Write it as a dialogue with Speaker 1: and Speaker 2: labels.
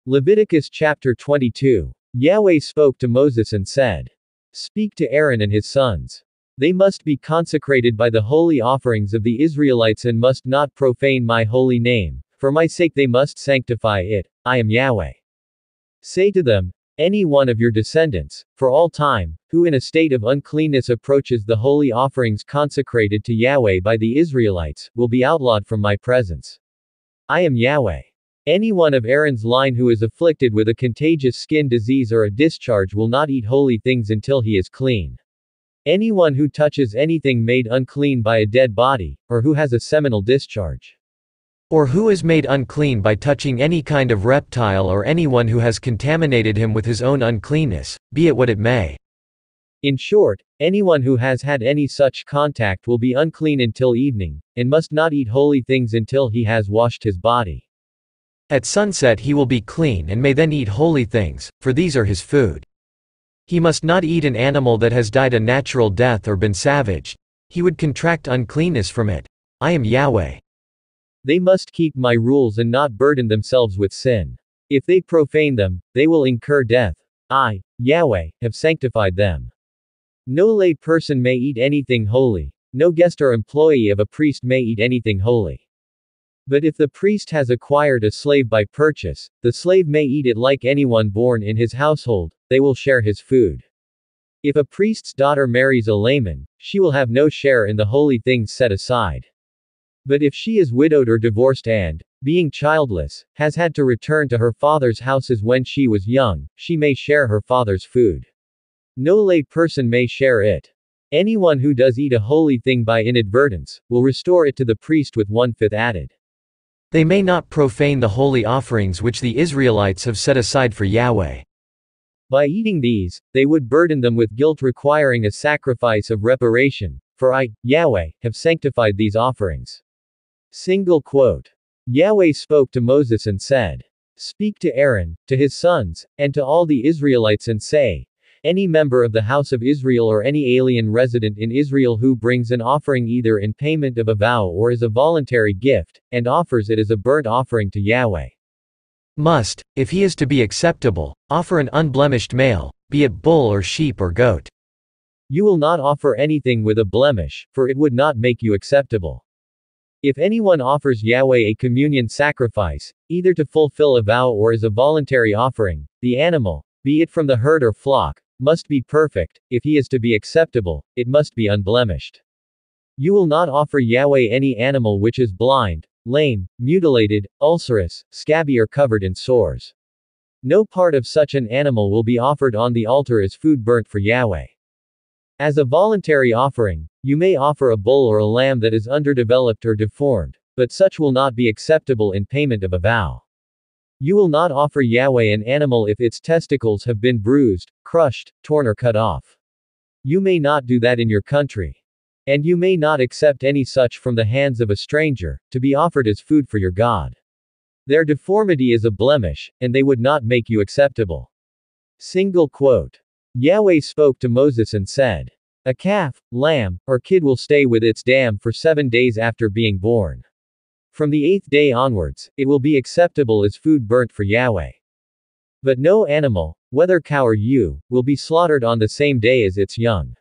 Speaker 1: Leviticus chapter 22. Yahweh spoke to Moses and said, "Speak to Aaron and his sons. They must be consecrated by the holy offerings of the Israelites and must not profane my holy name. For my sake they must sanctify it. I am Yahweh. Say to them, any one of your descendants, for all time, who in a state of uncleanness approaches the holy offerings consecrated to Yahweh by the Israelites, will be outlawed from my presence. I am Yahweh. Anyone of Aaron's line who is afflicted with a contagious skin disease or a discharge will not eat holy things until he is clean. Anyone who touches anything made unclean by a dead body, or who has a seminal discharge, or who is made unclean by touching any kind of reptile, or anyone who has contaminated him with his own uncleanness, be it what it may. In short, anyone who has had any such contact will be unclean until evening, and must not eat holy things until he has washed his body. At sunset he will be clean and may then eat holy things, for these are his food. He must not eat an animal that has died a natural death or been savaged. He would contract uncleanness from it. I am Yahweh. They must keep my rules and not burden themselves with sin. If they profane them, they will incur death. I, Yahweh, have sanctified them. No lay person may eat anything holy. No guest or employee of a priest may eat anything holy. But if the priest has acquired a slave by purchase, the slave may eat it like anyone born in his household. They will share his food. If a priest's daughter marries a layman, she will have no share in the holy things set aside. But if she is widowed or divorced and, being childless, has had to return to her father's houses when she was young, she may share her father's food. No lay person may share it. Anyone who does eat a holy thing by inadvertence, will restore it to the priest with 1/5 added. They may not profane the holy offerings which the Israelites have set aside for Yahweh. By eating these, they would burden them with guilt requiring a sacrifice of reparation, for I, Yahweh, have sanctified these offerings. Single quote. Yahweh spoke to Moses and said, "Speak to Aaron, to his sons, and to all the Israelites and say, any member of the house of Israel or any alien resident in Israel who brings an offering either in payment of a vow or as a voluntary gift, and offers it as a burnt offering to Yahweh, must, if he is to be acceptable, offer an unblemished male, be it bull or sheep or goat. You will not offer anything with a blemish, for it would not make you acceptable. If anyone offers Yahweh a communion sacrifice, either to fulfill a vow or as a voluntary offering, the animal, be it from the herd or flock, must be perfect. If he is to be acceptable, it must be unblemished. You will not offer Yahweh any animal which is blind, lame, mutilated, ulcerous, scabby or covered in sores. No part of such an animal will be offered on the altar as food burnt for Yahweh. As a voluntary offering, you may offer a bull or a lamb that is underdeveloped or deformed, but such will not be acceptable in payment of a vow. You will not offer Yahweh an animal if its testicles have been bruised, crushed, torn or cut off. You may not do that in your country. And you may not accept any such from the hands of a stranger, to be offered as food for your God. Their deformity is a blemish, and they would not make you acceptable." Single quote. Yahweh spoke to Moses and said, "A calf, lamb, or kid will stay with its dam for 7 days after being born. From the 8th day onwards, it will be acceptable as food burnt for Yahweh. But no animal, whether cow or ewe, will be slaughtered on the same day as its young."